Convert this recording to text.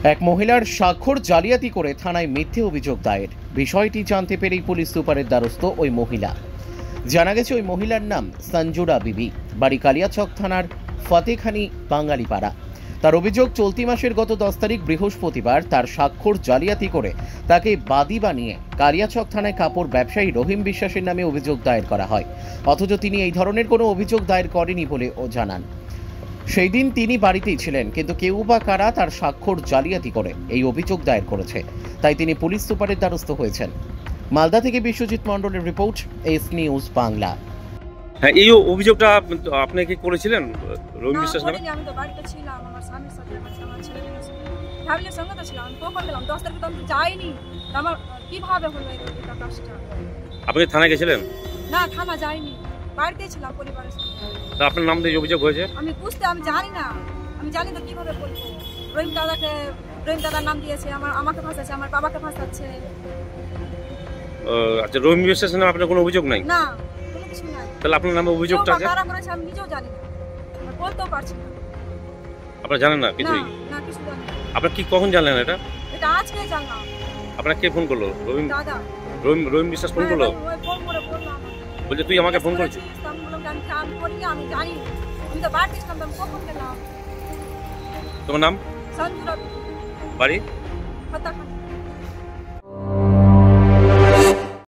এক মহিলার স্বাক্ষর জালিয়াতি করে থানায় মিথ্যে অভিযোগ দায়ের। বিষয়টি জানতে পেরেই পুলিশ সুপারের দ্বারস্থ ওই মহিলা। জানা গেছে ওই মহিলার নাম সঞ্জুরা বিবি, বাড়ি কালিয়াচক থানার ফতেখানি বাঙালিপাড়া। তার অভিযোগ, চলতি মাসের গত 10 তারিখ বৃহস্পতিবার তার স্বাক্ষর জালিয়াতি করে তাকে বাদী বানিয়ে কালিয়াচক থানায় কাপড় ব্যবসায়ী রহিম বিশ্বাসের নামে অভিযোগ দায়ের করা হয়। অথচ তিনি এই ধরনের কোনো অভিযোগ দায়ের করেনি বলে ও জানান। সেই দিন তিনি বাড়িতেই ছিলেন, কিন্তু কেউ বা কারা তার স্বাক্ষর জালিয়াতি করে এই অভিযোগ দায়ের করেছে, তাই তিনি পুলিশ সুপারের দ্বারস্থ হয়েছেন। মালদা থেকে বিশ্বজিৎ মণ্ডলের রিপোর্ট, এস নিউজ বাংলা। হ্যাঁ, এই অভিযোগটা আপনি কি করেছিলেন রহিম বিশ্বাস নামে? আমি তো বাড়িতে ছিলাম, আমার স্বামীর সাথে আমার ছেলেমেয়ের সাথে ফ্যামিলির সঙ্গে তো ছিলাম। আমি কখন গেলাম? 10 তারিখে তো আমি যাইনি। আমার কিভাবে হলো এই কাজটা? আপনি থানায় গেছিলেন? না, থানা যাইনি, বাড়িতেই ছিলাম পরিবারের সঙ্গে। তা আপনার নাম দিয়ে অভিযোগ হয়েছে? আমি জানি না, আমি জানি তো কিভাবে বলবো। রহিম দাদার নাম দিয়েছে, আমাকে ফাঁসাচ্ছে, আমার বাবাকে ফাঁসাচ্ছে। আচ্ছা, রহিম বিশ্বাসের নামে আপনার কোনো অভিযোগ নাই? না, কোনো কিছু নাই। তাহলে আপনার নামে অভিযোগটা আছে? কারা করেছে আমি নিজেও জানি না, আমি বলতেও পারছি না। আপনারা জানেন না কিছুই? না, কিছু জানি না। আপনারা কি কখন জানলেন এটা? এটা আজকেই জানলাম। আপনারা কে ফোন করলো? দাদা। রহিম বিশ্বাস ফোন করলো? ওই ফোন করে বললাম, বলছে তুই আমাকে ফোন করেছিস? আমি বললাম আমি করিনি, আমি জানি। আমি তো বাড়িতে ছিলাম, আমি কখন গেলাম? তোমার নাম? সঞ্জুরা বাড়ি? ফতেখানি।